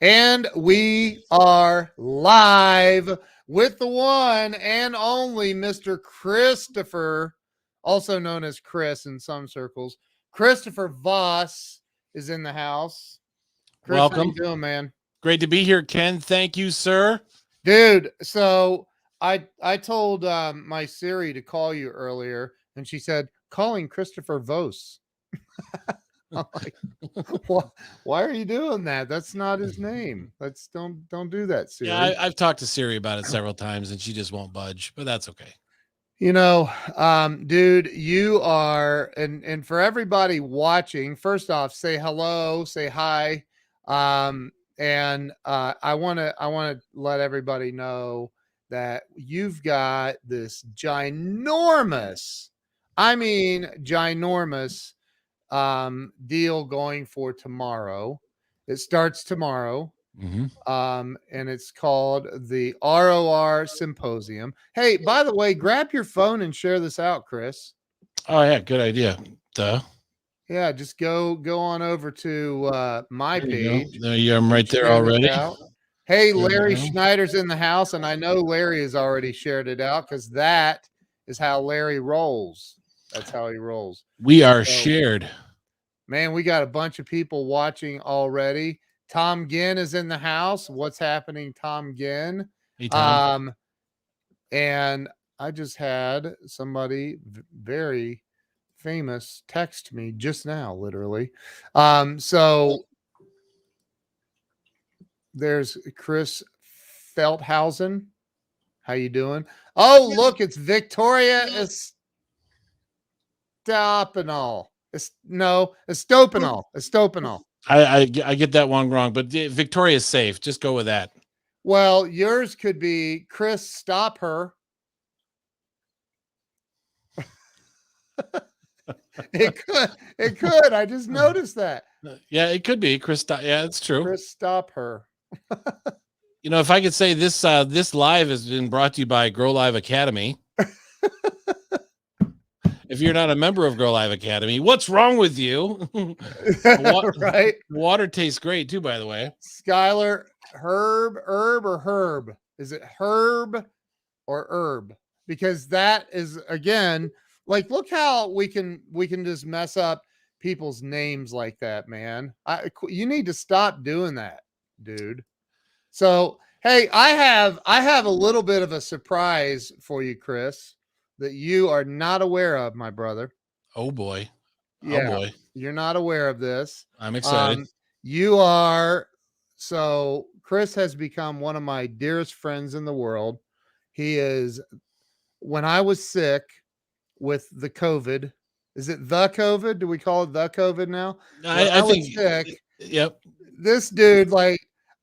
And we are live with the one and only Mr. Christopher, also known as Chris in some circles. Christopher Vos is in the house. Chris, how Welcome. you doing, man? Great to be here, Ken. Thank you, sir. Dude, so I told my Siri to call you earlier, and she said, calling Christopher Vos. I'm like, why are you doing that? That's not his name. Let's don't do that, Siri. Yeah, I've talked to Siri about it several times, and she just won't budge. But that's okay. You know, dude, you are, and for everybody watching, first off, say hello, say hi, and I want to let everybody know that you've got this ginormous, I mean, ginormous deal going for tomorrow. It starts tomorrow. And it's called the ROR Symposium. Hey, by the way, grab your phone and share this out, Chris. Oh yeah, good idea. Duh. Yeah, just go on over to my There page. There you. I'm right there Share this already. out. Hey, There we Larry go. Schneider's in the house, and I know Larry has already shared it out because that is how Larry rolls. That's how he rolls. We are So, shared. man, we got a bunch of people watching already. Tom Ginn is in the house. What's happening, Tom Ginn? Hey, Tom. And I just had somebody very famous text me just now, literally. So there's Chris Felthausen. How you doing? Oh, look, it's Victoria Estopanol. Estopanol. I get that one wrong, but Victoria's safe. Just go with that. Well, yours could be Chris Stop Her. It could. I just noticed that. Yeah, it could be Chris. Yeah, it's true. Chris Stop Her. You know, if I could say this, this live has been brought to you by Grow Live Academy. If you're not a member of Grow Live Academy, what's wrong with you? Right? Water tastes great too, by the way. Skylar, herb or herb? Is it herb or herb? Because that is, again, like, look how we can just mess up people's names like that, man. You need to stop doing that, dude. So, hey, I have a little bit of a surprise for you, Chris, that you are not aware of, my brother. Oh boy. Yeah, oh boy. You're not aware of this. I'm excited. You are. So Chris has become one of my dearest friends in the world. He is, when I was sick with the COVID, is it the COVID? Do we call it the COVID now? I think sick. Yep. This dude, like,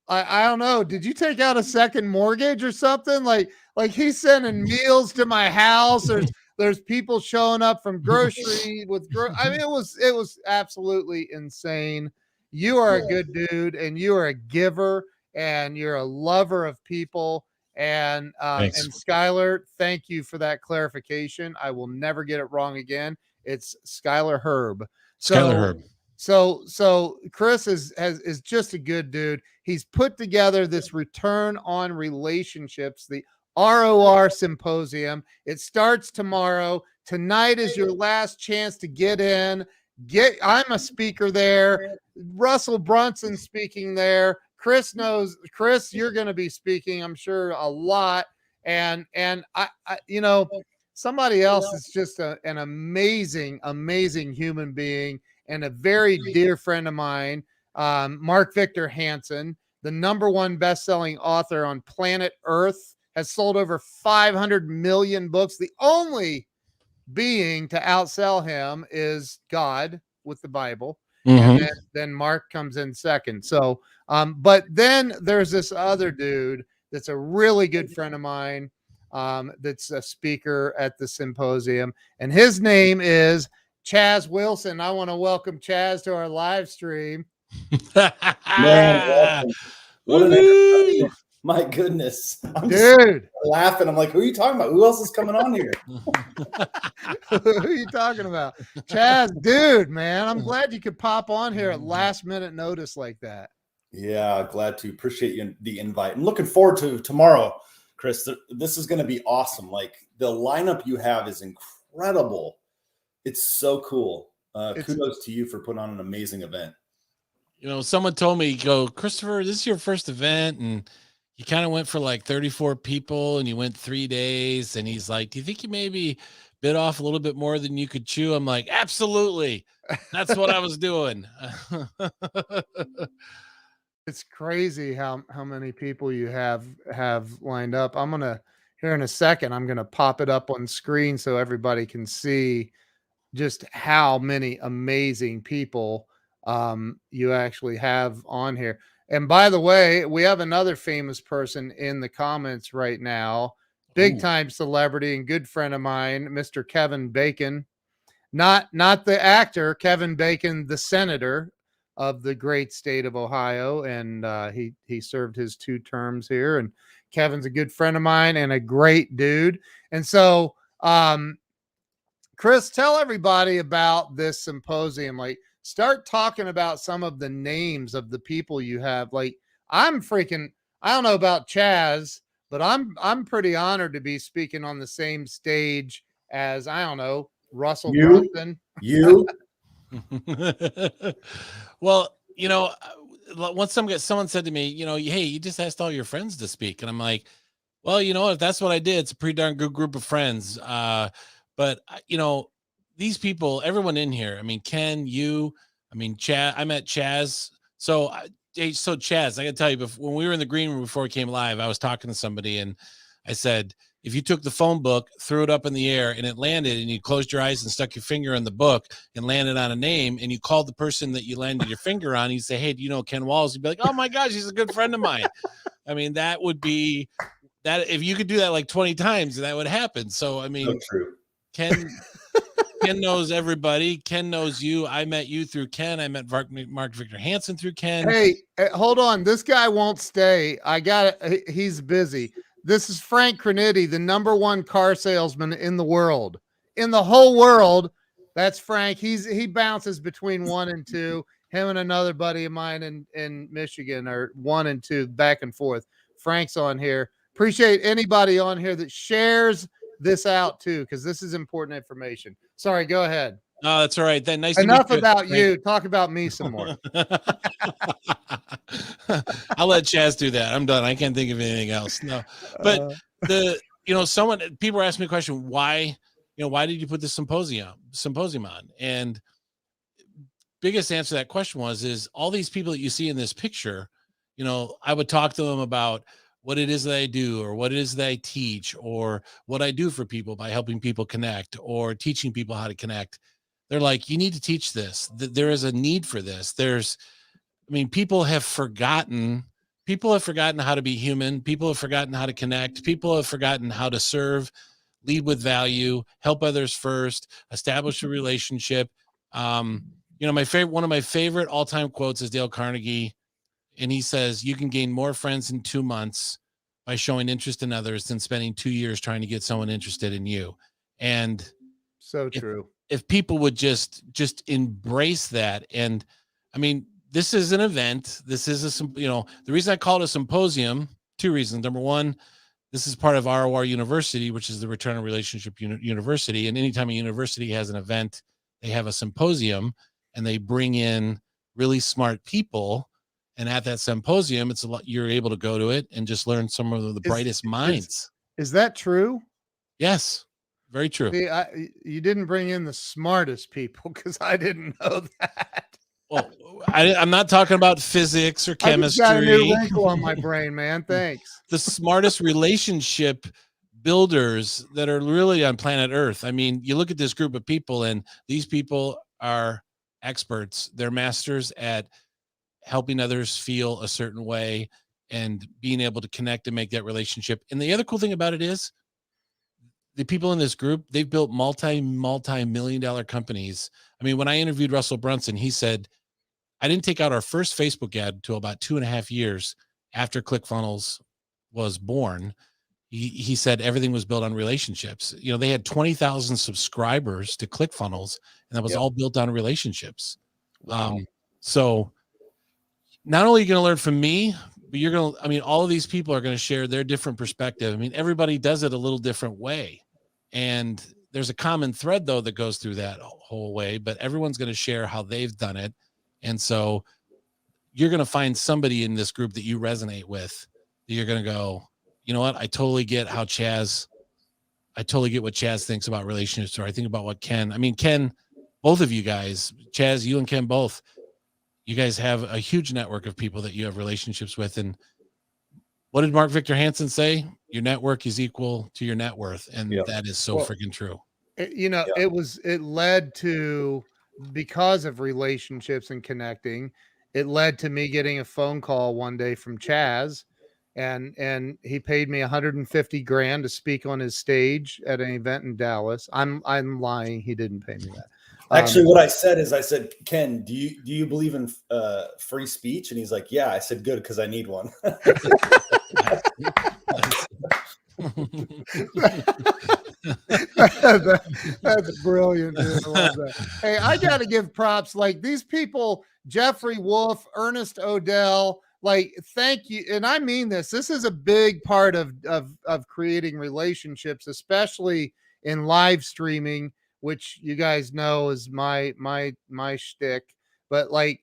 I don't know. Did you take out a second mortgage or something? Like he's sending meals to my house. There's people showing up from grocery with. I mean, it was absolutely insane. You are a good dude, and you are a giver, and you're a lover of people. And Skylar, thank you for that clarification. I will never get it wrong again. It's Skylar Herb. Skylar Herb. So Chris is just a good dude. He's put together this return on relationships, the ROR Symposium. It starts tomorrow. Tonight is your last chance to get in. I'm a speaker there. Russell Brunson speaking there. Chris, you're going to be speaking, I'm sure, a lot. And I somebody else is just an amazing, amazing human being and a very dear friend of mine, Mark Victor Hansen, the #1 best-selling author on planet Earth, has sold over 500 million books. The only being to outsell him is God with the Bible. And then Mark comes in second. So, but then there's this other dude that's a really good friend of mine, that's a speaker at the symposium, and his name is Chaz Wilson. I want to welcome Chaz to our live stream. Man, what an my goodness. I'm dude laughing. I'm like, who are you talking about? Who else is coming on here? Who are you talking about? Chaz, dude, man. I'm glad you could pop on here at last minute notice like that. Yeah, glad to. Appreciate you the invite. And looking forward to tomorrow, Chris. This is going to be awesome. Like the lineup you have is incredible. It's so cool. Kudos to you for putting on an amazing event. You know, someone told me, go, Christopher, this is your first event, and you kind of went for like 34 people, and you went 3 days. And he's like, do you think you maybe bit off a little bit more than you could chew? I'm like, absolutely. That's what I was doing. It's crazy how many people you have lined up. I'm gonna here in a second. I'm gonna pop it up on screen so everybody can see just how many amazing people you actually have on here. And by the way, we have another famous person in the comments right now, big time celebrity and good friend of mine, Mr. Kevin Bacon. Not the actor, Kevin Bacon, the senator of the great state of Ohio, and he served his 2 terms here. And Kevin's a good friend of mine and a great dude. And so, Chris, tell everybody about this symposium. Like, start talking about some of the names of the people you have. Like, I don't know about Chaz, but I'm pretty honored to be speaking on the same stage as, I don't know, Russell Brunson. You. Well, you know, once someone said to me, you know, hey, you just asked all your friends to speak. And I'm like, well, you know, if that's what I did, it's a pretty darn good group of friends. But you know, these people, everyone in here, I mean, Ken, you, I mean, Chaz, I met Chaz. So Chaz, I gotta tell you, when we were in the green room before we came live, I was talking to somebody and I said, if you took the phone book, threw it up in the air and it landed and you closed your eyes and stuck your finger in the book and landed on a name and you called the person that you landed your finger on, you say, hey, do you know Ken Walls? You'd be like, oh my gosh, he's a good friend of mine. I mean, that would be that if you could do that like 20 times, that would happen. So, I mean, So true. Ken knows everybody. Ken knows you. I met you through Ken. I met Mark Victor Hansen through Ken. Hey, hold on. This guy won't stay. I got it. He's busy. This is Frank Cranitti, the #1 car salesman in the world, in the whole world. That's Frank. He bounces between 1 and 2. Him and another buddy of mine in Michigan are 1 and 2, back and forth. Frank's on here. Appreciate anybody on here that shares this out too, because this is important information. Sorry, go ahead. Oh, that's all right. Then nice. Enough to meet about you. Talk about me some more. I'll let Chaz do that. I'm done. I can't think of anything else. No, but people ask me a question, why did you put this symposium on? And biggest answer to that question is all these people that you see in this picture, you know, I would talk to them about what it is that I do or what it is that I teach or what I do for people by helping people connect or teaching people how to connect. They're like, you need to teach this. There is a need for this. People have forgotten how to be human. People have forgotten how to connect. People have forgotten how to serve, lead with value, help others first, establish a relationship. One of my favorite all-time quotes is Dale Carnegie. And he says, you can gain more friends in 2 months by showing interest in others than spending 2 years trying to get someone interested in you. And so true. If people would just embrace that. And I mean, this is an event. This is the reason I call it a symposium, 2 reasons. Number one, this is part of ROR University, which is the Return on Relationship University. And anytime a university has an event, they have a symposium and they bring in really smart people. And at that symposium, it's a lot. You're able to go to it and just learn some of the brightest minds. Is that true? Yes, very true. See, you didn't bring in the smartest people because I didn't know that. Well, I'm not talking about physics or chemistry. I just got a new wrinkle on my brain, man. Thanks. The smartest relationship builders that are really on planet Earth. I mean, you look at this group of people, and these people are experts. They're masters at helping others feel a certain way and being able to connect and make that relationship. And the other cool thing about it is the people in this group, they've built multi-million-dollar companies. I mean, when I interviewed Russell Brunson, he said, I didn't take out our first Facebook ad until about 2.5 years after ClickFunnels was born. He said everything was built on relationships. You know, they had 20,000 subscribers to ClickFunnels, and that was all built on relationships. Wow. So not only are you going to learn from me, but you're going to, I mean, all of these people are going to share their different perspective. I mean, everybody does it a little different way. And there's a common thread though that goes through that whole way, but everyone's going to share how they've done it. And so you're going to find somebody in this group that you resonate with, that you're going to go, you know what? I totally get what Chaz thinks about relationships, or I think about what Ken, both of you guys, Chaz, you and Ken both, you guys have a huge network of people that you have relationships with. And what did Mark Victor Hansen say? Your network is equal to your net worth. And that is so freaking true. It led to, because of relationships and connecting, it led to me getting a phone call one day from Chaz, and he paid me $150,000 to speak on his stage at an event in Dallas. I'm lying. He didn't pay me that. Actually, what I said, Ken, do you believe in free speech? And he's like, yeah. I said, good, because I need one. That's brilliant, dude. I love that. Hey, I got to give props. Like these people, Jeffrey Wolf, Ernest Odell, like, thank you. And I mean this. This is a big part of creating relationships, especially in live streaming, which you guys know is my shtick. But like,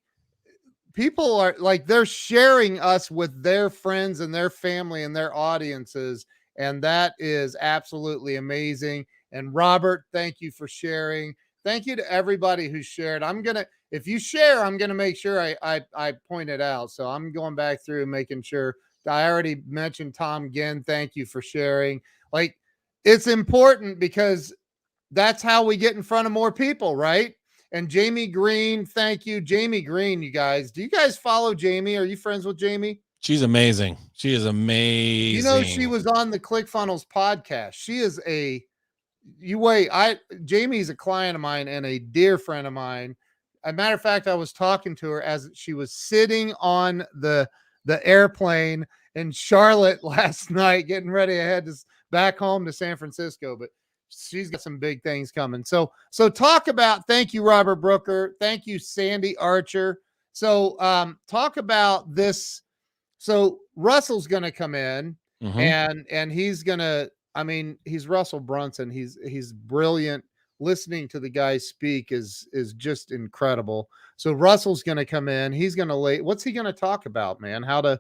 people are like, they're sharing us with their friends and their family and their audiences. And that is absolutely amazing. And Robert, thank you for sharing. Thank you to everybody who shared. If you share, I'm going to make sure I point it out. So I'm going back through and making sure. I already mentioned Tom Ginn. Thank you for sharing. Like, it's important because that's how we get in front of more people, right? And Jamie Green, thank you. Jamie Green, you guys. Do you guys follow Jamie? Are you friends with Jamie? She's amazing. She is amazing. You know, she was on the ClickFunnels podcast. She is Jamie's a client of mine and a dear friend of mine. As a matter of fact, I was talking to her as she was sitting on the airplane in Charlotte last night, getting ready. I had to back home to San Francisco, but she's got some big things coming. So thank you, Robert Brooker. Thank you, Sandy Archer. So talk about this. So Russell's going to come in and he's going to, he's Russell Brunson. He's brilliant. Listening to the guy speak is just incredible. So Russell's going to come in. He's going to what's he going to talk about, man? How to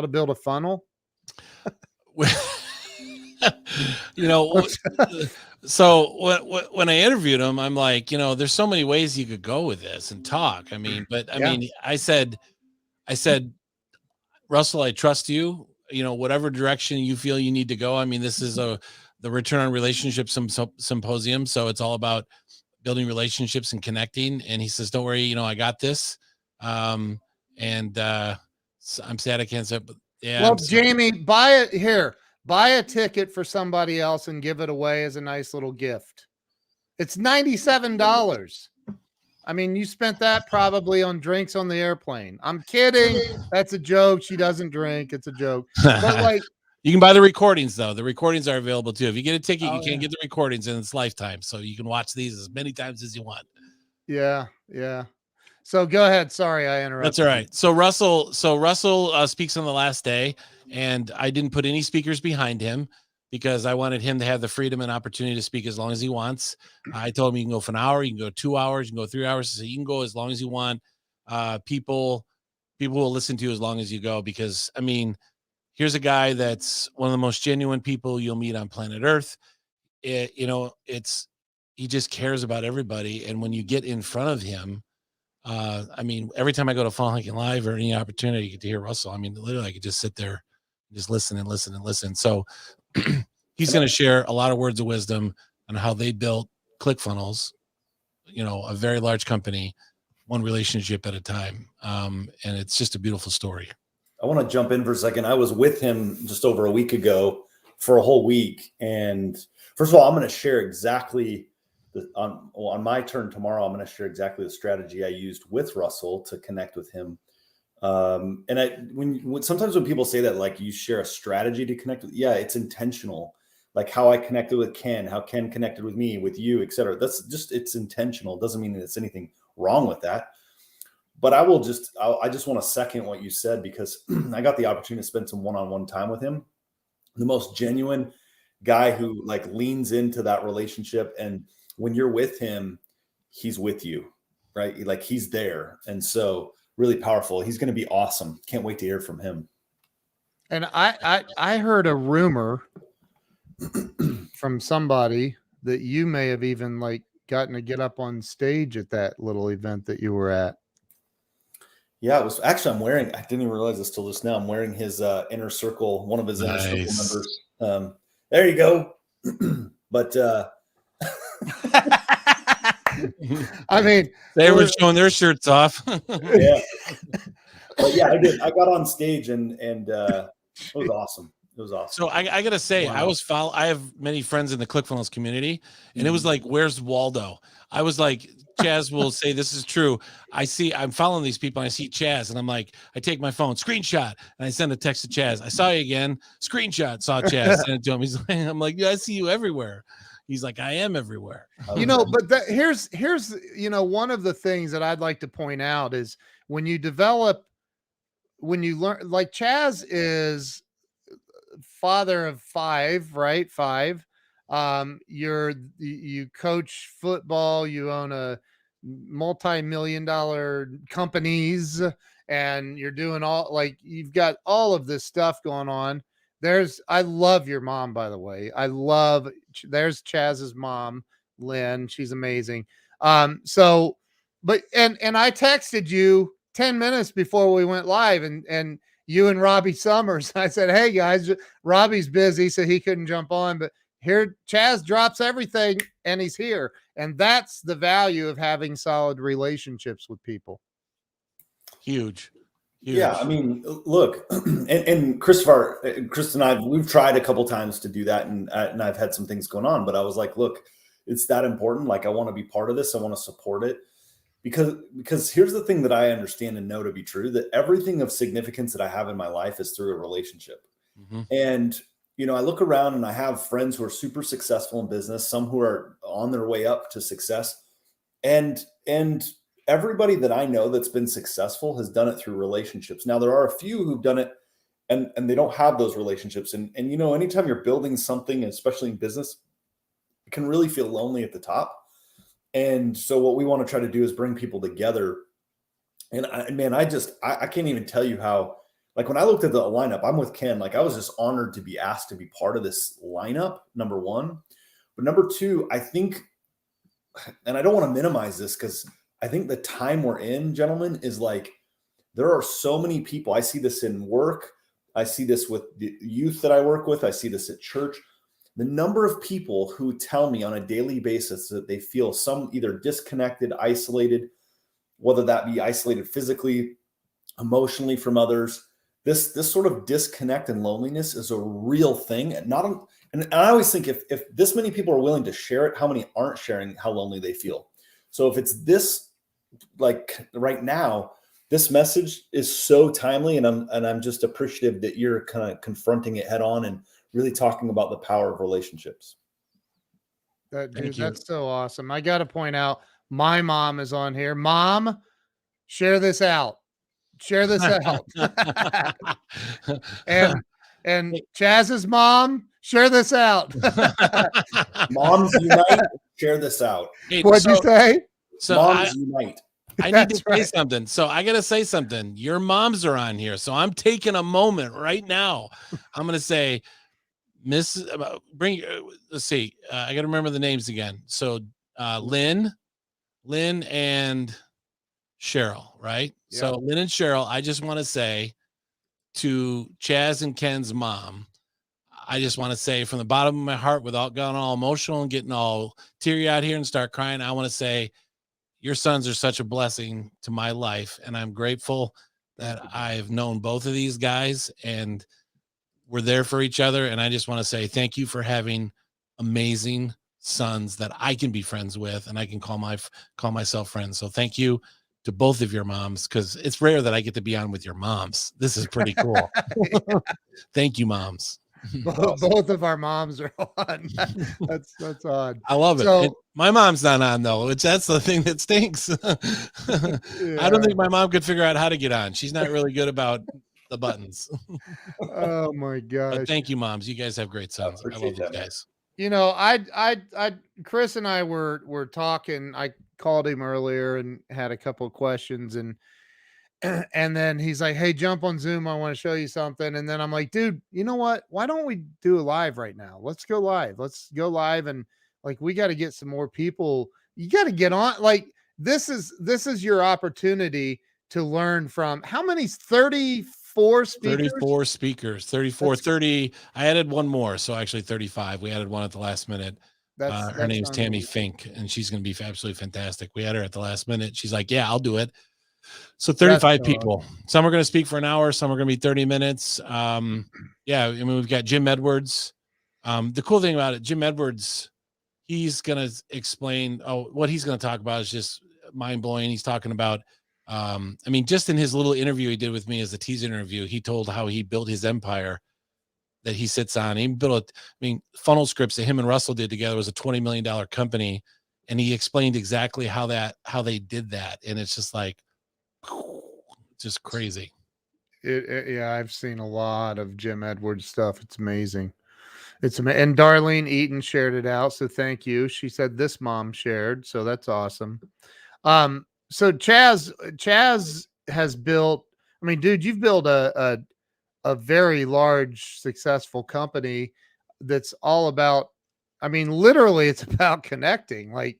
build a funnel? So when I interviewed him, I'm like, there's so many ways you could go with this and talk. I said, Russell, I trust you, whatever direction you feel you need to go. This is the Return on Relationships Symposium. So it's all about building relationships and connecting. And he says, don't worry, I got this. I'm sad I can't say, but yeah. Well, Jamie, buy a ticket for somebody else and give it away as a nice little gift. It's $97. You spent that probably on drinks on the airplane. I'm kidding. That's a joke. She doesn't drink. It's a joke. But you can buy the recordings though. The recordings are available too. If you get a ticket, you can't get the recordings, and it's lifetime. So you can watch these as many times as you want. Yeah. Yeah. So go ahead. Sorry, I interrupted. That's all right. So Russell speaks on the last day, and I didn't put any speakers behind him because I wanted him to have the freedom and opportunity to speak as long as he wants. I told him you can go for an hour, you can go 2 hours, you can go 3 hours. So you can go as long as you want. People will listen to you as long as you go, because here's a guy that's one of the most genuine people you'll meet on planet Earth. He just cares about everybody. And when you get in front of him, every time I go to Funnel Hacking Live or any opportunity to hear Russell, literally I could just sit there and just listen and listen and listen. So he's going to share a lot of words of wisdom on how they built ClickFunnels, a very large company, one relationship at a time. And it's just a beautiful story. I want to jump in for a second. I was with him just over a week ago for a whole week. And first of all, I'm going to share exactly on my turn tomorrow. I'm going to share exactly the strategy I used with Russell to connect with him. When sometimes when people say that, like, you share a strategy to connect with, it's intentional. Like how I connected with Ken, how Ken connected with me, with you, etc. That's just, it's intentional. It doesn't mean that it's anything wrong with that. But I just want to second what you said, because I got the opportunity to spend some one-on-one time with him. The most genuine guy who like leans into that relationship. And when you're with him, he's with you, right? Like he's there. And so really powerful. He's going to be awesome. Can't wait to hear from him. And I heard a rumor from somebody that you may have even like gotten to get up on stage at that little event that you were at. Yeah, it was actually, I didn't even realize this till just now. I'm wearing his inner circle, one of his inner circle members. There you go. But I mean, they were showing their shirts off. Yeah. But yeah, I did. I got on stage and it was awesome. It was awesome. So I gotta say, Wow. I have many friends in the ClickFunnels community, and it was like, where's Waldo? I was like, Chaz will say this is true. I'm following these people, and I see Chaz, and I'm like, I take my phone, screenshot, and I send a text to Chaz. I saw you again, screenshot, saw Chaz, send it to him. He's like, I'm like, yeah, I see you everywhere. He's like, I am everywhere. You know, but here's one of the things that I'd like to point out is when you learn, like Chaz is father of 5, right? 5. You coach football, you own a multi-million-dollar companies, and you're doing you've got all of this stuff going on. I love your mom, by the way. There's Chaz's mom, Lynn. She's amazing. And I texted you 10 minutes before we went live, and you and Robbie Summers. I said, hey guys, Robbie's busy, so he couldn't jump on, but here Chaz drops everything and he's here. And that's the value of having solid relationships with people. Huge. Yeah, I mean, look, and Chris and I, we've tried a couple times to do that, and I've had some things going on, but I was like, look, it's that important. Like, I want to be part of this. I want to support it, because here's the thing that I understand and know to be true, that everything of significance that I have in my life is through a relationship. Mm-hmm. And, I look around and I have friends who are super successful in business, some who are on their way up to success, and everybody that I know that's been successful has done it through relationships. Now, there are a few who've done it and they don't have those relationships. And anytime you're building something, especially in business, it can really feel lonely at the top. And so what we want to try to do is bring people together. And I can't even tell you how, like, when I looked at the lineup, I'm with Ken. Like, I was just honored to be asked to be part of this lineup, number one. But number two, I think, and I don't want to minimize this, because I think the time we're in, gentlemen, is like, there are so many people. I see this in work. I see this with the youth that I work with. I see this at church. The number of people who tell me on a daily basis that they feel some either disconnected, isolated, whether that be isolated physically, emotionally from others. This sort of disconnect and loneliness is a real thing. And I always think if this many people are willing to share it, how many aren't sharing how lonely they feel? So if it's this, like right now, this message is so timely, and I'm just appreciative that you're kind of confronting it head on and really talking about the power of relationships. That's so awesome. I got to point out, my mom is on here. Mom, share this out. Share this out. and Chaz's mom, share this out. Moms unite, share this out. Hey, What'd you say? So Moms unite. I need to say something. So I got to say something. Your moms are on here. So I'm taking a moment right now. I'm going to say, let's see. I got to remember the names again. So Lynn and Cheryl, right? Yep. So Lynn and Cheryl, I just want to say to Chaz and Ken's mom, I just want to say from the bottom of my heart, without getting all emotional and getting all teary out here and start crying, I want to say your sons are such a blessing to my life. And I'm grateful that I've known both of these guys and we're there for each other. And I just want to say thank you for having amazing sons that I can be friends with and I can call myself friends. So thank you to both of your moms, because it's rare that I get to be on with your moms. This is pretty cool. Thank you, moms. Both of our moms are on. That's odd. I love it. So My mom's not on though, which that's the thing that stinks. I don't think my mom could figure out how to get on. She's not really good about the buttons. Oh my gosh. But thank you, moms. You guys have great sons. I love these guys. You know, Chris and I were talking. I called him earlier and had a couple of questions, and then he's like, "Hey, jump on Zoom. I want to show you something." And then I'm like, "Dude, you know what? Why don't we do a live right now? Let's go live. Let's go live, and like we got to get some more people. You got to get on. Like this is your opportunity to learn from how many 34 speakers? 34 speakers, 34, 30. I added one more. So actually 35. We added one at the last minute. Her name's Tammy Fink, and she's going to be absolutely fantastic. We had her at the last minute. She's like, yeah, I'll do it. So 35 people. Some are going to speak for an hour. Some are going to be 30 minutes. Yeah. I mean, we've got Jim Edwards. The cool thing about it, Jim Edwards, he's going to explain, what he's going to talk about is just mind blowing. He's talking about, I mean, just in his little interview he did with me as a teaser interview, he told how he built his empire that he sits on. He built, Funnel Scripts that him and Russell did together was a $20 million company. And he explained exactly how they did that. And it's just like, just crazy. Yeah, I've seen a lot of Jim Edwards stuff. It's amazing. And Darlene Eaton shared it out, so thank you. She said this mom shared, so that's awesome. So Chaz has built. I mean, dude, you've built a very large, successful company that's all about. I mean, literally, it's about connecting. Like,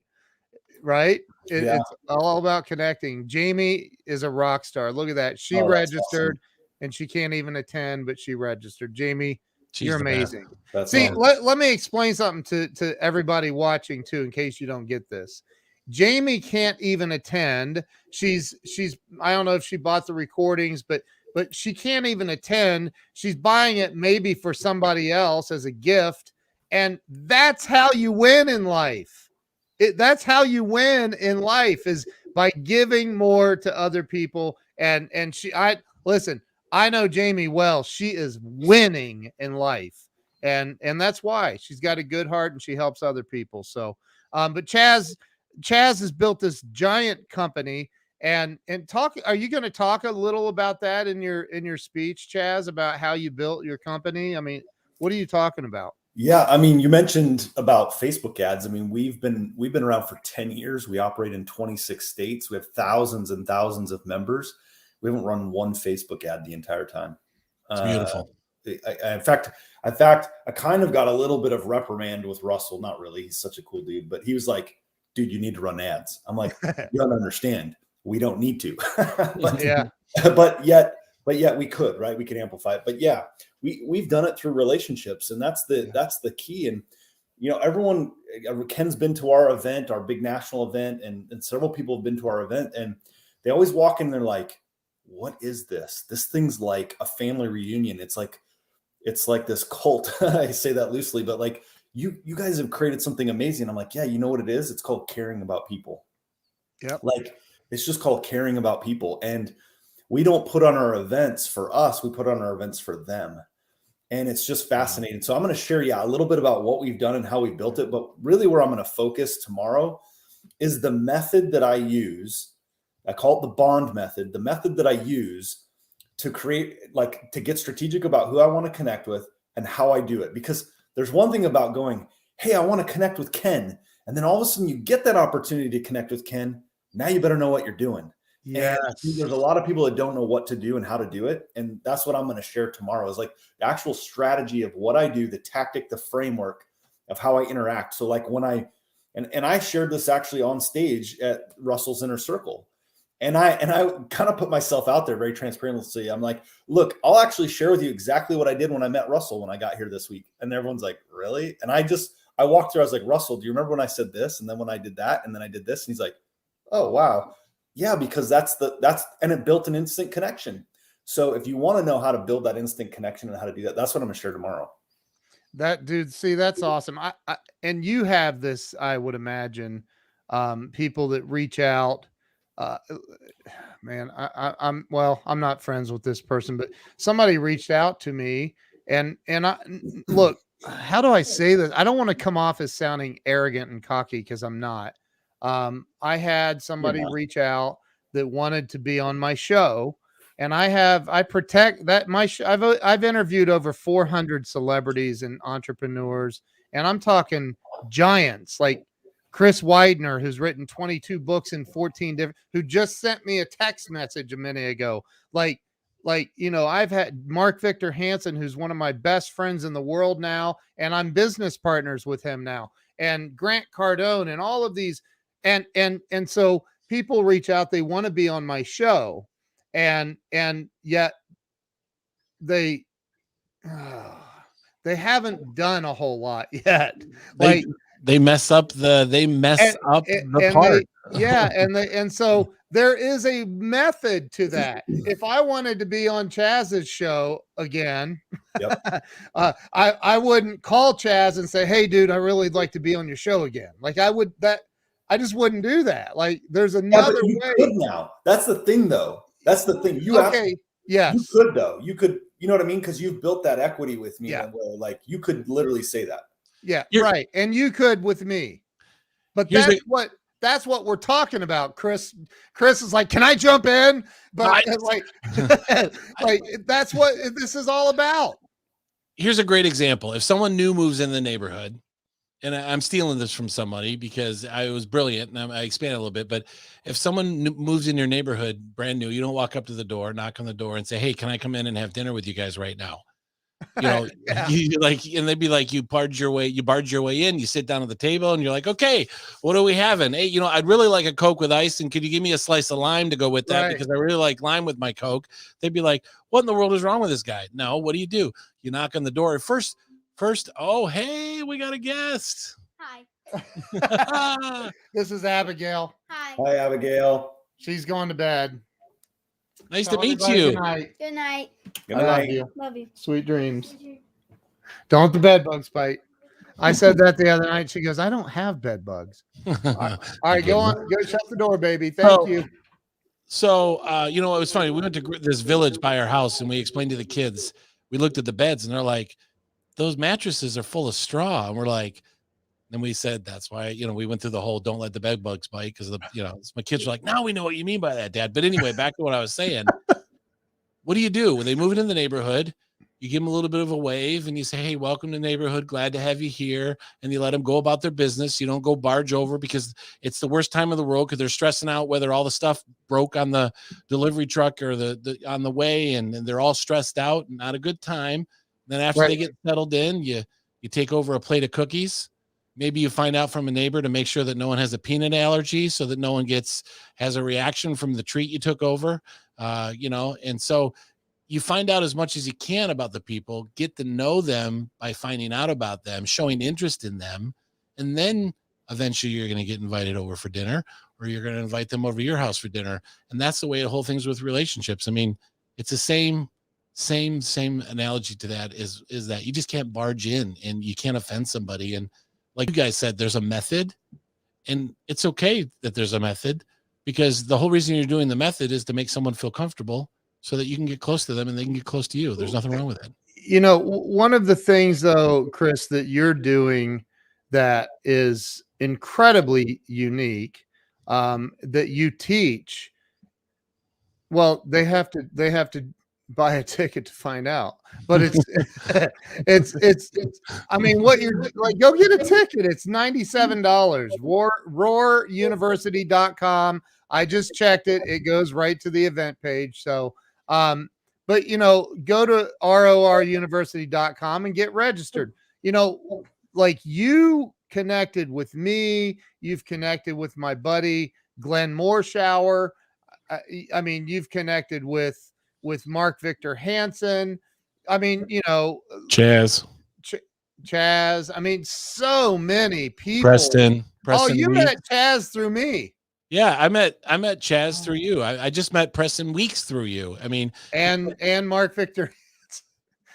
right? It's all about connecting. Jamie is a rock star. Look at that. She registered, awesome. And she can't even attend, but she registered. Jamie, you're amazing. See, awesome. Let me explain something to everybody watching too, in case you don't get this. Jamie can't even attend. She's I don't know if she bought the recordings, but she can't even attend. She's buying it maybe for somebody else as a gift. And that's how you win in life. That's how you win in life, is by giving more to other people. And listen, I know Jamie well. She is winning in life. And that's why she's got a good heart and she helps other people. So, but Chaz has built this giant company and are you going to talk a little about that in your speech, Chaz, about how you built your company? I mean, what are you talking about? Yeah, I mean, you mentioned about Facebook ads. I mean, we've been around for 10 years. We operate in 26 states. We have thousands and thousands of members. We haven't run one Facebook ad the entire time. It's beautiful. In fact, I kind of got a little bit of reprimand with Russell. Not really. He's such a cool dude, but he was like, dude, you need to run ads. I'm like, you don't understand. We don't need to. But yet we could, right? We can amplify it. But yeah, we've done it through relationships, and that's the key. And everyone, Ken's been to our event, our big national event, and several people have been to our event, and they always walk in, they're like, what is this? This thing's like a family reunion. It's like this cult. I say that loosely, but like you guys have created something amazing. I'm like, yeah, you know what it is? It's called caring about people. Yeah. Like it's just called caring about people. And we don't put on our events for us. We put on our events for them. And it's just fascinating. So I'm going to share, a little bit about what we've done and how we built it. But really where I'm going to focus tomorrow is the method that I use. I call it the bond method, the method that I use to create, like, to get strategic about who I want to connect with and how I do it. Because there's one thing about going, hey, I want to connect with Ken. And then all of a sudden you get that opportunity to connect with Ken. Now you better know what you're doing. Yes. And there's a lot of people that don't know what to do and how to do it. And that's what I'm going to share tomorrow, is like the actual strategy of what I do, the tactic, the framework of how I interact. So like when I shared this actually on stage at Russell's Inner Circle. And I kind of put myself out there very transparently. I'm like, look, I'll actually share with you exactly what I did when I met Russell when I got here this week. And everyone's like, really? And I walked through, I was like, Russell, do you remember when I said this? And then when I did that, and then I did this, and he's like, oh, wow. Yeah, because and it built an instant connection. So if you want to know how to build that instant connection and how to do that, that's what I'm going to share tomorrow. That dude, see, that's awesome. And you have this, I would imagine, people that reach out. Man, I'm not friends with this person, but somebody reached out to me look, how do I say this? I don't want to come off as sounding arrogant and cocky because I'm not. I had somebody reach out that wanted to be on my show, and I protect that I've interviewed over 400 celebrities and entrepreneurs, and I'm talking giants like Chris Widener, who's written 22 books in 14 different, who just sent me a text message a minute ago. Like, I've had Mark Victor Hansen, who's one of my best friends in the world now, and I'm business partners with him now, and Grant Cardone, and all of these, and so people reach out, they want to be on my show, and yet they haven't done a whole lot yet. They mess up the part. And so there is a method to that. If I wanted to be on Chaz's show again, I wouldn't call Chaz and say, "Hey, dude, I really like to be on your show again." Like I just wouldn't do that. Like there's another way. Could now. That's the thing, though. That's the thing. Yes. You could, though. You could. You know what I mean? Because you've built that equity with me. Yeah. Where, like, you could literally say that. Yeah, right. And you could with me. But that's what we're talking about, Chris. Chris is like, "Can I jump in?" But like that's what this is all about. Here's a great example. If someone new moves in the neighborhood, and I'm stealing this from somebody because I was brilliant and I expanded a little bit, but if someone moves in your neighborhood brand new, you don't walk up to the door, knock on the door and say, "Hey, can I come in and have dinner with you guys right now?" You like, and they'd be like, you barge your way in, you sit down at the table and you're like, "Okay, what are we having? Hey, I'd really like a Coke with ice, and could you give me a slice of lime to go with that? Because I really like lime with my Coke." They'd be like, "What in the world is wrong with this guy?" No, what do? You knock on the door first, "Oh, hey, we got a guest." Hi. This is Abigail. Hi, Abigail. She's going to bed. Nice to meet you. Good night. Good night. Good I love night. you. Love you. Sweet dreams. Don't let the bed bugs bite. I said that the other night. She goes, "I don't have bed bugs." All right, go on. Go shut the door, baby. Thank you. So, it was funny. We went to this village by our house and we explained to the kids, we looked at the beds and they're like, "Those mattresses are full of straw." And we're like, then we said, that's why, we went through the whole don't let the bed bugs bite, because my kids are like, "Now we know what you mean by that, Dad." But anyway, back to what I was saying. What do you do when they move into the neighborhood? You give them a little bit of a wave and you say, "Hey, welcome to the neighborhood. Glad to have you here." And you let them go about their business. You don't go barge over, because it's the worst time of the world, because they're stressing out whether all the stuff broke on the delivery truck or on the way. And they're all stressed out and not a good time. And then after they get settled in, you take over a plate of cookies. Maybe you find out from a neighbor to make sure that no one has a peanut allergy, so that no one has a reaction from the treat you took over. And so you find out as much as you can about the people, get to know them by finding out about them, showing interest in them. And then eventually you're going to get invited over for dinner, or you're going to invite them over to your house for dinner. And that's the way the whole thing's with relationships. I mean, it's the same analogy to that is that you just can't barge in and you can't offend somebody. And like you guys said, there's a method, and it's okay that there's a method, because the whole reason you're doing the method is to make someone feel comfortable so that you can get close to them and they can get close to you. There's nothing wrong with it. One of the things, though, Chris, that you're doing that is incredibly unique, that you teach. Well, they have to buy a ticket to find out, but it's I mean, what you're like, go get a ticket. It's $97. roaruniversity.com. I just checked it. It goes right to the event page. So, but go to roaruniversity.com and get registered. Like, you connected with me, you've connected with my buddy Glenn Moorshower. I mean, you've connected with Mark Victor Hansen. I mean, Chaz. I mean, so many people. Preston. Oh, you Weeks. met Chaz through me. Yeah, I met Chaz through you. I just met Preston Weeks through you. I mean, and Mark Victor.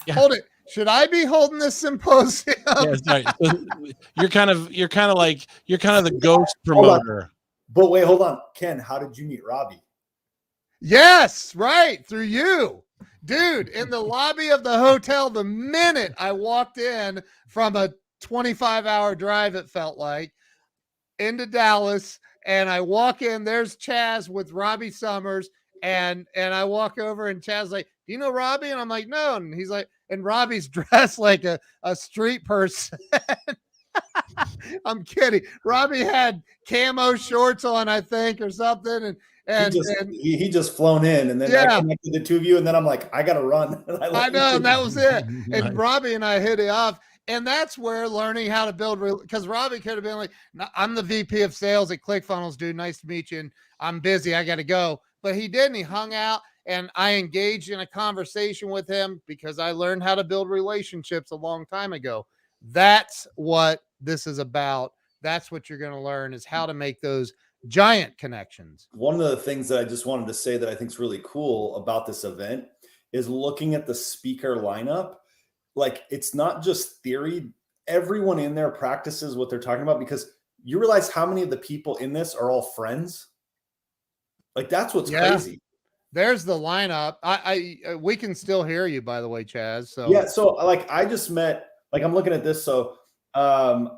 Yeah. Hold it. Should I be holding this symposium? Yeah, sorry. You're kind of the ghost promoter. But wait, hold on, Ken. How did you meet Robbie? Yes, right, through you. Dude, in the lobby of the hotel, the minute I walked in from a 25-hour drive, it felt like, into Dallas, and I walk in, there's Chaz with Robbie Summers, and I walk over and Chaz like, do you know Robbie? And I'm like, no. And he's like, and Robbie's dressed like a street person. I'm kidding. Robbie had camo shorts on, I think, or something, and he just flown in, and then I connected the two of you, and then I'm like, I gotta run. I know, and that was it. And Robbie and I hit it off. And that's where learning how to build, because Robbie could have been like, I'm the VP of sales at ClickFunnels, dude. Nice to meet you. And I'm busy. I got to go. But he didn't. He hung out, and I engaged in a conversation with him because I learned how to build relationships a long time ago. That's what this is about. That's what you're going to learn, is how to make those giant connections. One of the things that I just wanted to say that I think is really cool about this event is looking at the speaker lineup. Like, it's not just theory. Everyone in there practices what they're talking about, because you realize how many of the people in this are all friends. Like, that's what's crazy. There's the lineup. We can still hear you, by the way, Chaz. So yeah. So like, I just met, like, I'm looking at this. So I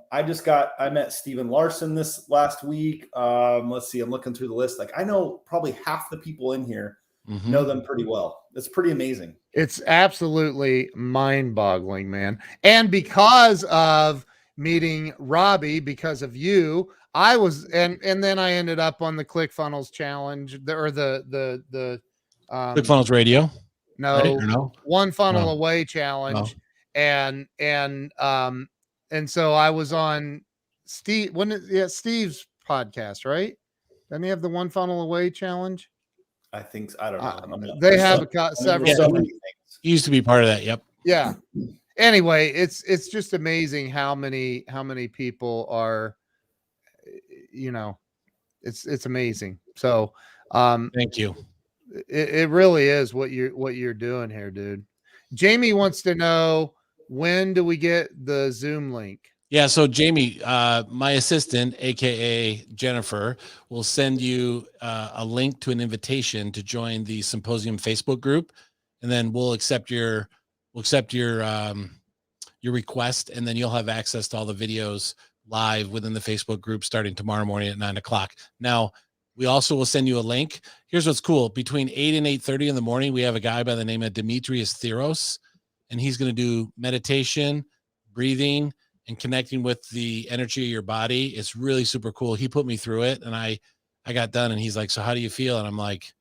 met Steven Larson this last week. Let's see, I'm looking through the list. Like, I know probably half the people in here know them pretty well. It's pretty amazing. It's absolutely mind-boggling, man. And because of meeting Robbie, because of you, I was, and then I ended up on the ClickFunnels challenge, the ClickFunnels Radio. No, right? No? One Funnel Away challenge. And so I was on Steve's podcast, right? Doesn't he have the One Funnel Away challenge? I think, I don't know. They have several. He used to be part of that. Yep. Yeah. Anyway, it's just amazing how many people are, it's amazing. So, thank you. It really is what you're doing here, dude. Jamie wants to know, when do we get the Zoom link? Yeah, so Jamie, my assistant, aka Jennifer, will send you a link to an invitation to join the Symposium Facebook group, and then we'll accept your request, and then you'll have access to all the videos live within the Facebook group starting tomorrow morning at 9:00. Now, we also will send you a link. Here's what's cool: between 8 and 8:30 in the morning, we have a guy by the name of Demetrius Theros, and he's going to do meditation, breathing, and connecting with the energy of your body. It's really super cool. He put me through it, and I got done, and he's like, so how do you feel? And I'm like,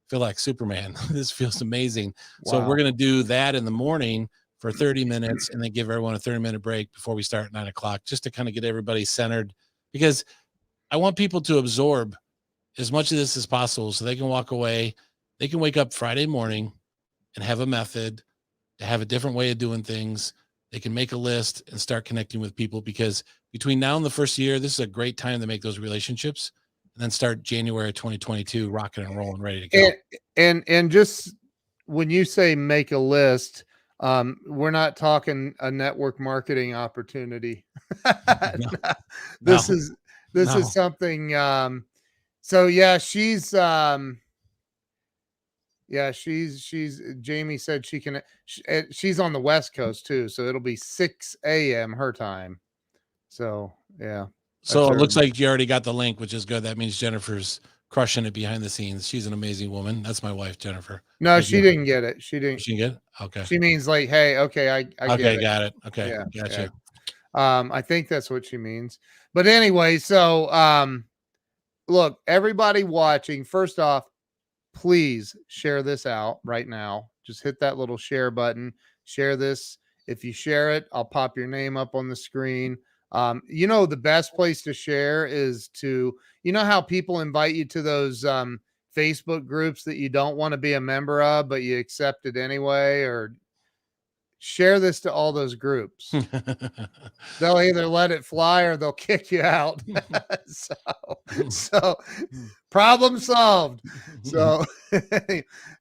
feel like Superman. This feels amazing. Wow. So we're going to do that in the morning for 30 minutes and then give everyone a 30-minute break before we start at 9:00, just to kind of get everybody centered, because I want people to absorb as much of this as possible so they can walk away. They can wake up Friday morning and have a method, to have a different way of doing things. They can make a list and start connecting with people, because between now and the first year, this is a great time to make those relationships, and then start January 2022 rocking and rolling, ready to go. And just when you say make a list, we're not talking a network marketing opportunity. This is something. So yeah, she's Jamie said she's on the West Coast too, so it'll be 6 a.m. her time. So yeah. So it looks like you already got the link, which is good. That means Jennifer's crushing it behind the scenes. She's an amazing woman. That's my wife, Jennifer. No, she didn't get it. She didn't get it. Okay. She means like, hey, okay, I get it. Got it. Okay. Yeah, gotcha. Yeah. I think that's what she means. But anyway, so look, everybody watching, first off, please share this out right now. Just hit that little share button. Share this. If you share it, I'll pop your name up on the screen. The best place to share is to, how people invite you to those Facebook groups that you don't want to be a member of, but you accept it anyway, or share this to all those groups. They'll either let it fly or they'll kick you out. so problem solved. So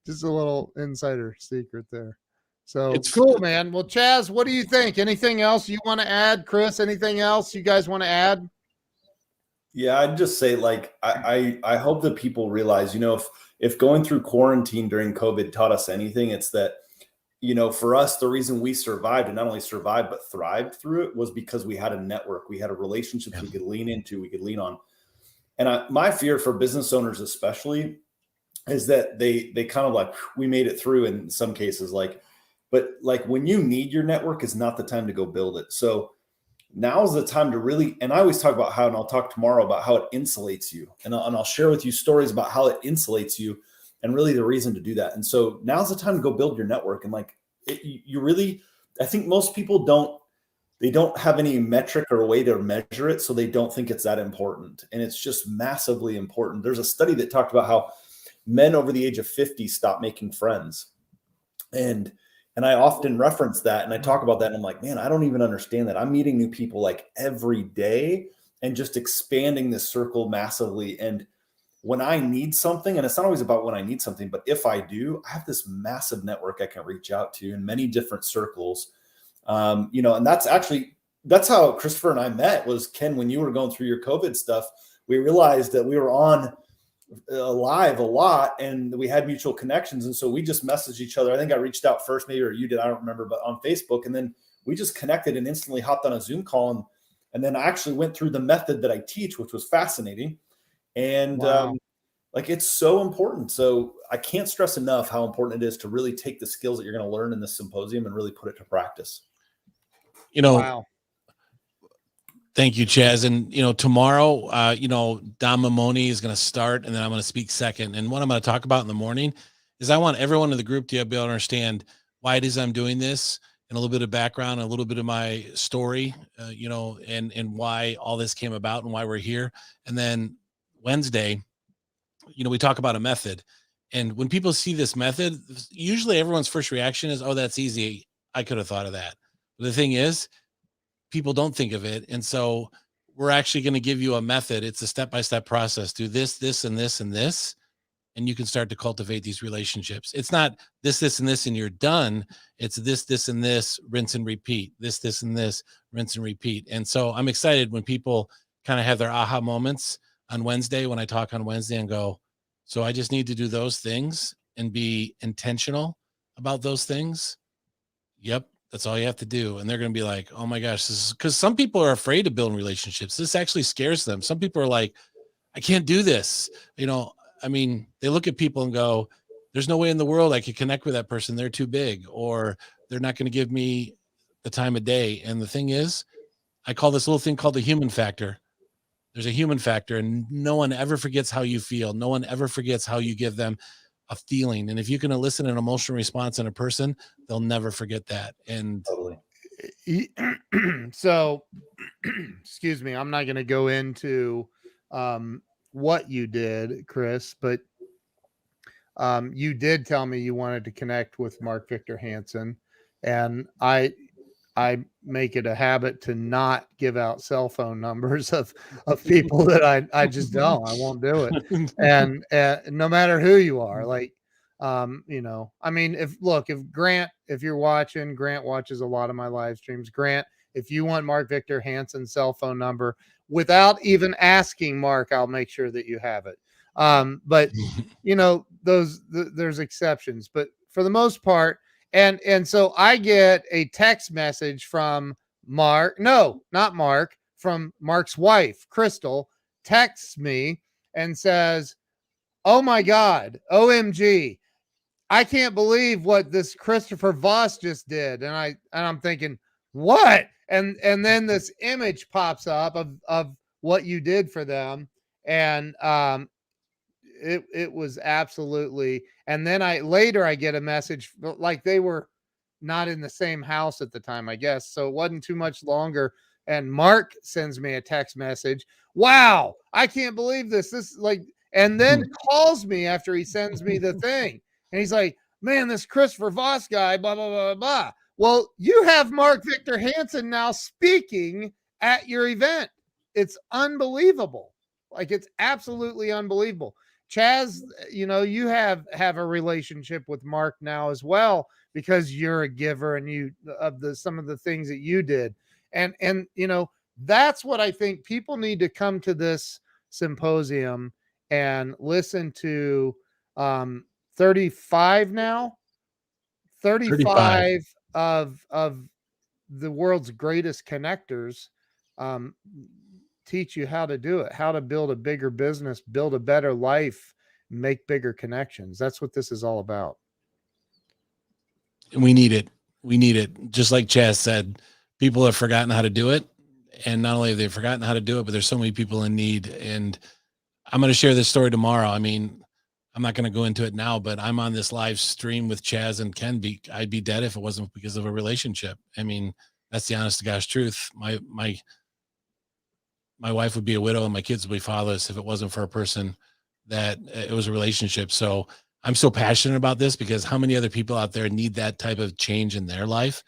just a little insider secret there. So it's cool, man. Well, Chaz, what do you think? Anything else you want to add? Chris, anything else you guys want to add? Yeah, I'd just say like I hope that people realize, if going through quarantine during COVID taught us anything, it's that, for us, the reason we survived, and not only survived but thrived through it, was because we had a network, we had a relationships we could lean into, we could lean on. And my fear for business owners especially is that they kind of like, we made it through in some cases, but like when you need your network is not the time to go build it. So now's the time to really, and I always talk about how, and I'll talk tomorrow about how it insulates you. And I'll share with you stories about how it insulates you and really the reason to do that. And so now's the time to go build your network. And like, you really, I think most people they don't have any metric or a way to measure it. So they don't think it's that important. And it's just massively important. There's a study that talked about how men over the age of 50 stop making friends. And I often reference that and I talk about that. And I'm like, man, I don't even understand that. I'm meeting new people like every day and just expanding this circle massively. And when I need something, and it's not always about when I need something, but if I do, I have this massive network I can reach out to in many different circles. And that's how Christopher and I met. Was, Ken, when you were going through your COVID stuff, we realized that we were on live a lot and we had mutual connections. And so we just messaged each other. I think I reached out first, maybe, or you did, I don't remember, but on Facebook. And then we just connected and instantly hopped on a Zoom call. And then I actually went through the method that I teach, which was fascinating. And Wow. it's so important. So I can't stress enough how important it is to really take the skills that you're going to learn in this symposium and really put it to practice. Wow. Thank you, Chaz. And, tomorrow, Don Mamoni is going to start, and then I'm going to speak second. And what I'm going to talk about in the morning is I want everyone in the group to be able to understand why it is I'm doing this, and a little bit of background, a little bit of my story, and why all this came about and why we're here. And then Wednesday, we talk about a method. And when people see this method, usually everyone's first reaction is, oh, that's easy. I could have thought of that. But the thing is, people don't think of it. And so we're actually going to give you a method. It's a step-by-step process. Do this, this, and this, and this, and you can start to cultivate these relationships. It's not this, this, and this, and you're done. It's this, this, and this, rinse and repeat. This, and this, rinse and repeat. And so I'm excited when people kind of have their aha moments on Wednesday, when I talk on Wednesday and go, so I just need to do those things and be intentional about those things. Yep. That's all you have to do. And they're going to be like, oh my gosh, this is, because some people are afraid of building relationships. This actually scares them. Some people are like, I can't do this. They look at people and go, there's no way in the world I could connect with that person. They're too big, or they're not going to give me the time of day. And the thing is, I call this little thing called the human factor. There's a human factor, and no one ever forgets how you feel. No one ever forgets how you give them a feeling. And if you can elicit an emotional response in a person, they'll never forget that. And Totally. So, excuse me, I'm not going to go into what you did, Chris, but you did tell me you wanted to connect with Mark Victor Hansen, and I make it a habit to not give out cell phone numbers of people that I just don't. I won't do it. And no matter who you are, like, if Grant, if you're watching, Grant watches a lot of my live streams. Grant, if you want Mark Victor Hansen's cell phone number without even asking Mark, I'll make sure that you have it. But there's exceptions, but for the most part, and so I get a text message from Mark. No, not Mark. From Mark's wife, Crystal, texts me and says, "Oh my God, OMG. I can't believe what this Christopher Vos just did." And I'm thinking, what? And then this image pops up of what you did for them. And it was absolutely. And then I get a message, like they were not in the same house at the time, I guess. So it wasn't too much longer. And Mark sends me a text message. Wow, I can't believe this. This like, and then calls me after he sends me the thing. And he's like, man, this Christopher Vos guy, blah, blah, blah, blah. Well, you have Mark Victor Hansen now speaking at your event. It's unbelievable. Like, it's absolutely unbelievable. Chaz, you have a relationship with Mark now as well, because you're a giver and some of the things that you did. And That's what I think people need to come to this symposium and listen to 35 now, 35 of the world's greatest connectors um, teach you how to do it, how to build a bigger business, build a better life, make bigger connections. That's what this is all about. We need it. We need it. Just like Chaz said, people have forgotten how to do it. And not only have they forgotten how to do it, but there's so many people in need. And I'm going to share this story tomorrow. I mean, I'm not going to go into it now, but I'm on this live stream with Chaz and Ken. I'd be dead if it wasn't because of a relationship. I mean, that's the honest to gosh truth. My wife would be a widow and my kids would be fatherless if it wasn't for a person that it was a relationship. So I'm so passionate about this because how many other people out there need that type of change in their life,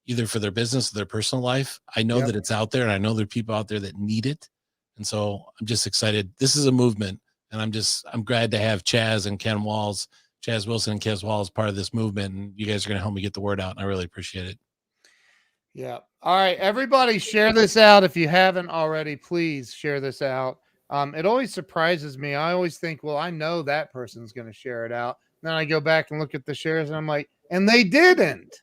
either for their business or their personal life? I know that it's out there, and I know there are people out there that need it. And so I'm just excited. This is a movement, and I'm glad to have Chaz and Ken Walls, Chaz Wilson and Kez Walls part of this movement. And you guys are going to help me get the word out. And I really appreciate it. Yeah. All right, everybody share this out. If you haven't already, please share this out. It always surprises me. I always think, well, I know that person's going to share it out. Then I go back and look at the shares and I'm like, and they didn't.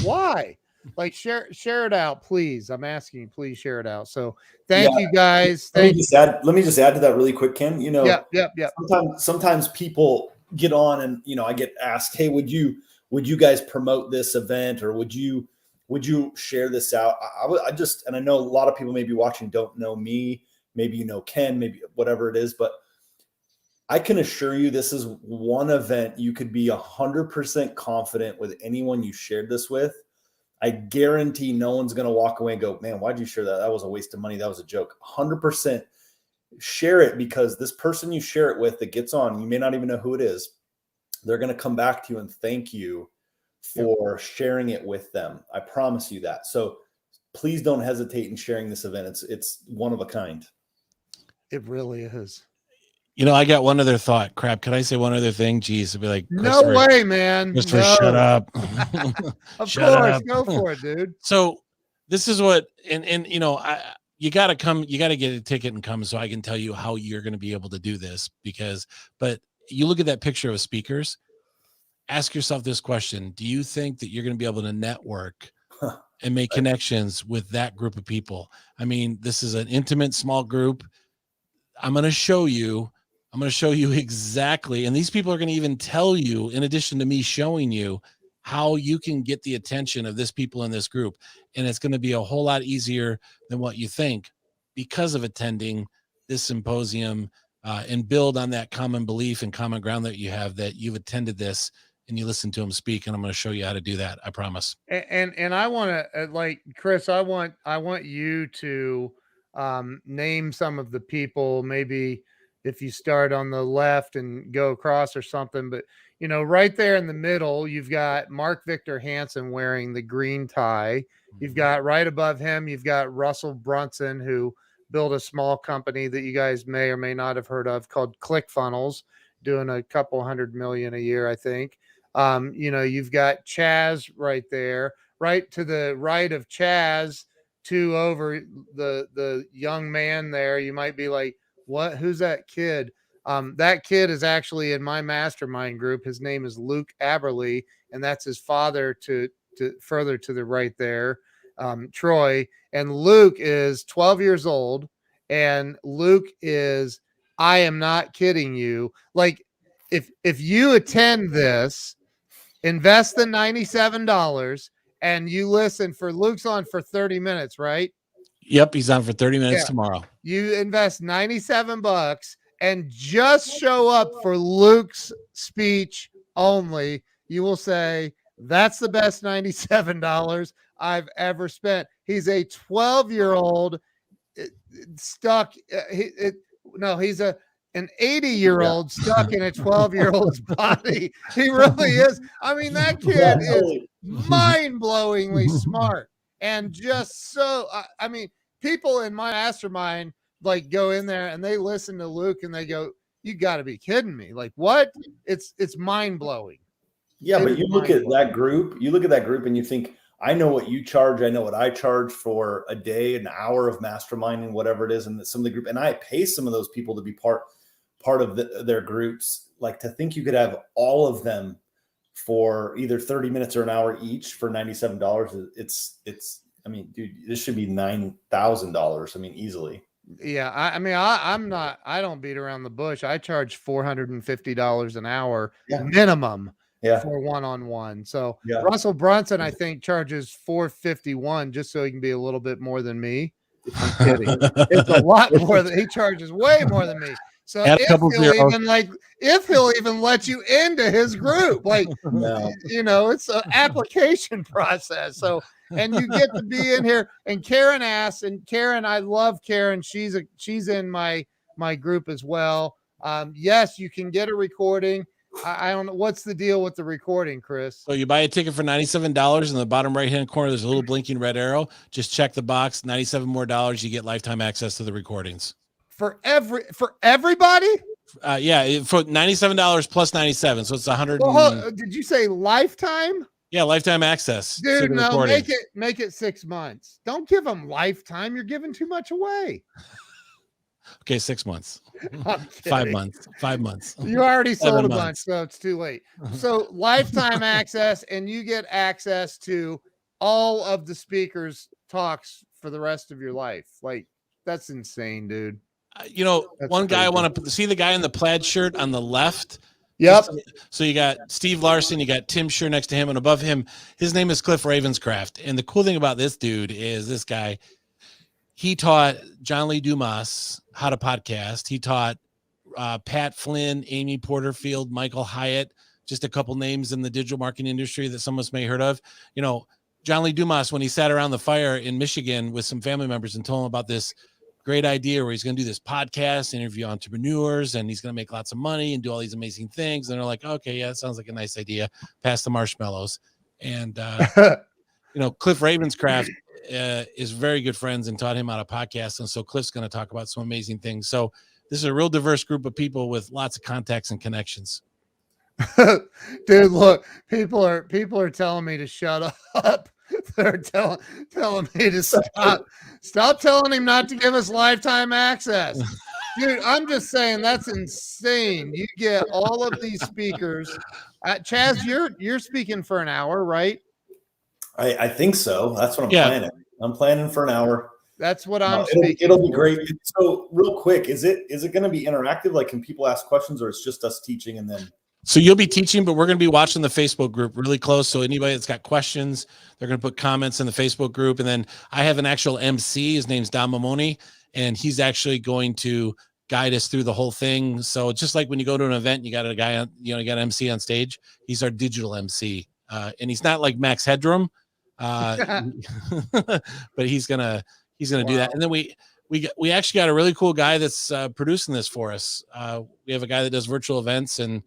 Why? Like share it out, please. I'm asking you, please share it out. So thank you guys. Let me just add to that really quick, Ken. You know, sometimes people get on and, you know, I get asked, hey, would you guys promote this event, or would you share this out? And I know a lot of people maybe watching don't know me. Maybe you know Ken, maybe whatever it is, but I can assure you this is one event you could be 100% confident with anyone you shared this with. I guarantee no one's going to walk away and go, man, why'd you share that? That was a waste of money. That was a joke. 100% share it, because this person you share it with that gets on, you may not even know who it is. They're going to come back to you and thank you for sharing it with them. I promise you that. So please don't hesitate in sharing this event. It's one of a kind. It really is. You know, I got one other thought. Crap, can I say one other thing? Jeez, it'd be like, no way, man. Christopher, shut up. Of course, go for it, dude. So this is what, and you know, you got to come, you got to get a ticket and come so I can tell you how you're going to be able to do this. But you look at that picture of speakers, ask yourself this question. Do you think that you're going to be able to network and make connections with that group of people? I mean, this is an intimate, small group. I'm going to show you exactly. And these people are going to even tell you, in addition to me showing you, how you can get the attention of this people in this group. And it's going to be a whole lot easier than what you think because of attending this symposium and build on that common belief and common ground that you have, that you've attended this and you listen to them speak. And I'm going to show you how to do that. I promise. And I want to, like, Chris, I want you to name some of the people, maybe if you start on the left and go across or something, but you know, right there in the middle, you've got Mark Victor Hansen wearing the green tie. You've got right above him, you've got Russell Brunson, who built a small company that you guys may or may not have heard of called ClickFunnels, doing a couple $100 million a year, I think. You know, you've got Chaz right there, right to the right of Chaz, two over the young man there. You might be like, what? Who's that kid? That kid is actually in my mastermind group. His name is Luke Aberley, and that's his father to further to the right there, Troy. And Luke is 12 years old, and Luke is, I am not kidding you. Like, if you attend this, invest the $97 and you listen for Luke's on for 30 minutes, right? Yep, he's on for 30 minutes tomorrow. You invest $97 and just show up for Luke's speech only. You will say, that's the best $97 I've ever spent. He's a 12-year-old stuck. He's an 80-year-old stuck in a 12-year-old's body. He really is. I mean, that kid is mind-blowingly smart. And just so, I mean, people in my mastermind like go in there and they listen to Luke and they go, you got to be kidding me. Like, what? It's mind-blowing. Yeah, but you look at that group and you think, I know what you charge. I know what I charge for a day, an hour of masterminding, whatever it is, and some of the group. And I pay some of those people to be part of their groups. Like, to think you could have all of them for either 30 minutes or an hour each for $97. It's. I mean, dude, this should be $9,000. I mean, easily. Yeah, I don't beat around the bush. I charge $450 an hour minimum for one-on-one. So Russell Brunson, I think, charges $451 just so he can be a little bit more than me. I'm kidding. It's a lot more than he charges, way more than me. So if he'll even let you into his group, like, it's an application process. So, and you get to be in here. And Karen asks, and Karen, I love Karen. She's in my group as well. Yes, you can get a recording. I don't know what's the deal with the recording, Chris. So you buy a ticket for $97. In the bottom right-hand corner, there's a little blinking red arrow. Just check the box. $97 more. You get lifetime access to the recordings. For everybody? Yeah, for $97 plus 97, so it's 100. Did you say lifetime? Yeah, lifetime access. Dude, no, make it 6 months. Don't give them lifetime. You're giving too much away. Okay, 6 months. 5 months. 5 months. You already sold a bunch, so it's too late. So lifetime access, and you get access to all of the speakers' talks for the rest of your life. Like, that's insane, dude. That's one guy I want to see, the guy in the plaid shirt on the left. Yep. So you got Steve Larson, you got Tim Scher next to him, and above him, his name is Cliff Ravenscraft. And the cool thing about this dude is this guy, he taught John Lee Dumas how to podcast. He taught Pat Flynn, Amy Porterfield, Michael Hyatt, just a couple names in the digital marketing industry that some of us may have heard of. John Lee Dumas, when he sat around the fire in Michigan with some family members and told him about this great idea where he's going to do this podcast, interview entrepreneurs, and he's going to make lots of money and do all these amazing things. And they're like, okay, yeah, that sounds like a nice idea. Pass the marshmallows. And, Cliff Ravenscraft is very good friends and taught him how to podcast. And so Cliff's going to talk about some amazing things. So this is a real diverse group of people with lots of contacts and connections. Dude, look, people are telling me to shut up. They're telling me to stop telling him not to give us lifetime access. Dude, I'm just saying that's insane. You get all of these speakers. Chaz, you're speaking for an hour, right? I think so. That's what I'm planning. I'm planning for an hour. That's what I'm speaking. It'll be great. So real quick, is it going to be interactive? Like, can people ask questions, or it's just us teaching and then? So you'll be teaching, but we're going to be watching the Facebook group really close. So anybody that's got questions, they're going to put comments in the Facebook group. And then I have an actual MC. His name's Don Mamoni, and he's actually going to guide us through the whole thing. So just like when you go to an event, you got a guy on, you got an MC on stage. He's our digital MC. And he's not like Max Headroom, but he's gonna do that. And then we actually got a really cool guy that's producing this for us. We have a guy that does virtual events, and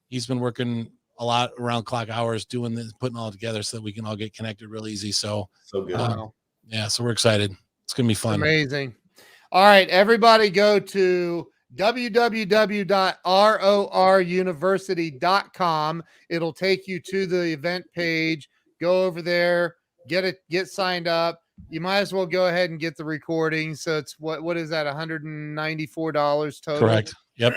he's been working a lot around clock hours doing this, putting all together so that we can all get connected real easy. So good. Yeah, so we're excited. It's gonna be fun. Amazing. All right, everybody go to www.roruniversity.com. It'll take you to the event page. Go over there, get signed up. You might as well go ahead and get the recording. So it's what is that? $194 total. Correct. Yep.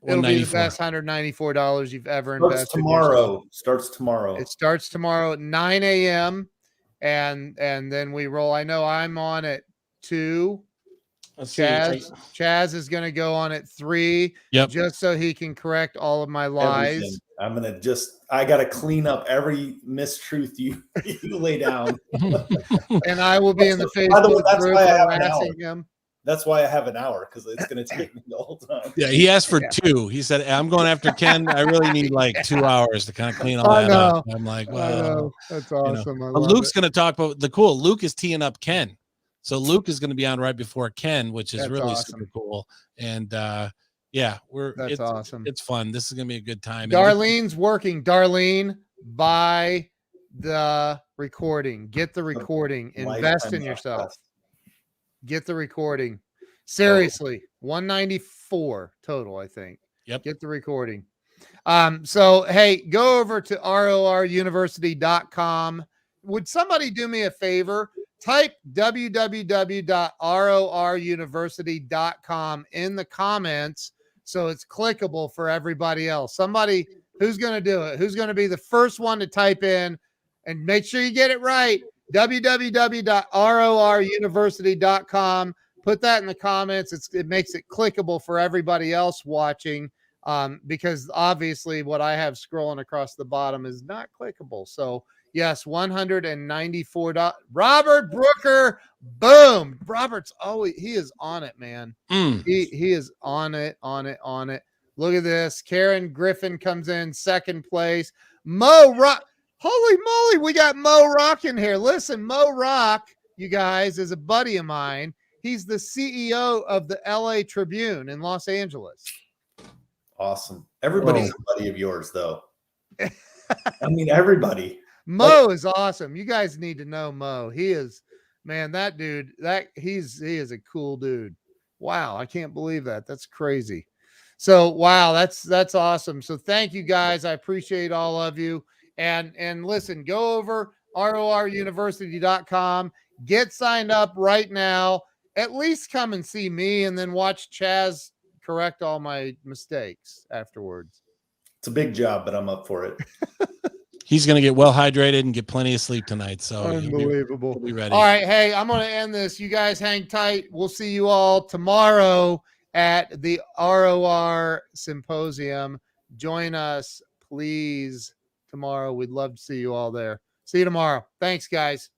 It'll be the best $194 you've ever invested. Starts tomorrow. It starts tomorrow at 9 a.m. And then we roll. I know I'm on at 2. Chaz is going to go on at 3. Yep. Just so he can correct all of my lies. Everything. I got to clean up every mistruth you lay down. And I will be in the Facebook group harassing him. That's why I have an hour, because it's going to take me the whole time. Yeah, he asked for 2. He said, I'm going after Ken. I really need like 2 hours to kind of clean all that up. I'm like, wow. That's awesome. But Luke's going to talk about Luke is teeing up Ken. So Luke is going to be on right before Ken, which is really awesome. Super cool. And it's awesome. It's fun. This is going to be a good time. Darlene's working. Darlene, buy the recording. Get the recording. Invest in yourself. Get the recording. Seriously, $194 total, I think. Yep. Get the recording. So hey, go over to roruniversity.com. Would somebody do me a favor? Type www.roruniversity.com in the comments so it's clickable for everybody else. Somebody who's going to do it, who's going to be the first one to type in, and make sure you get it right. www.roruniversity.com. Put that in the comments. It makes it clickable for everybody else watching, because obviously what I have scrolling across the bottom is not clickable. So yes, $194. Robert Brooker, boom. Robert's always, he is on it, man. He is on it. Look at this. Karen Griffin comes in second place. Mo Rock. Holy moly, we got Mo Rock in here. Listen, Mo Rock, you guys, is a buddy of mine. He's the CEO of the LA Tribune in Los Angeles. Awesome. Everybody's a buddy of yours, though. I mean, everybody. Mo is awesome. You guys need to know Mo. He is, man, that dude, he is a cool dude. Wow, I can't believe that. That's crazy. So, wow, that's awesome. So thank you guys. I appreciate all of you. And listen, go over roruniversity.com, get signed up right now. At least come and see me and then watch Chaz correct all my mistakes afterwards. It's a big job, but I'm up for it. He's going to get well hydrated and get plenty of sleep tonight. So unbelievable. He'll be ready. All right. Hey, I'm going to end this. You guys hang tight. We'll see you all tomorrow at the ROR Symposium. Join us, please, tomorrow. We'd love to see you all there. See you tomorrow. Thanks, guys.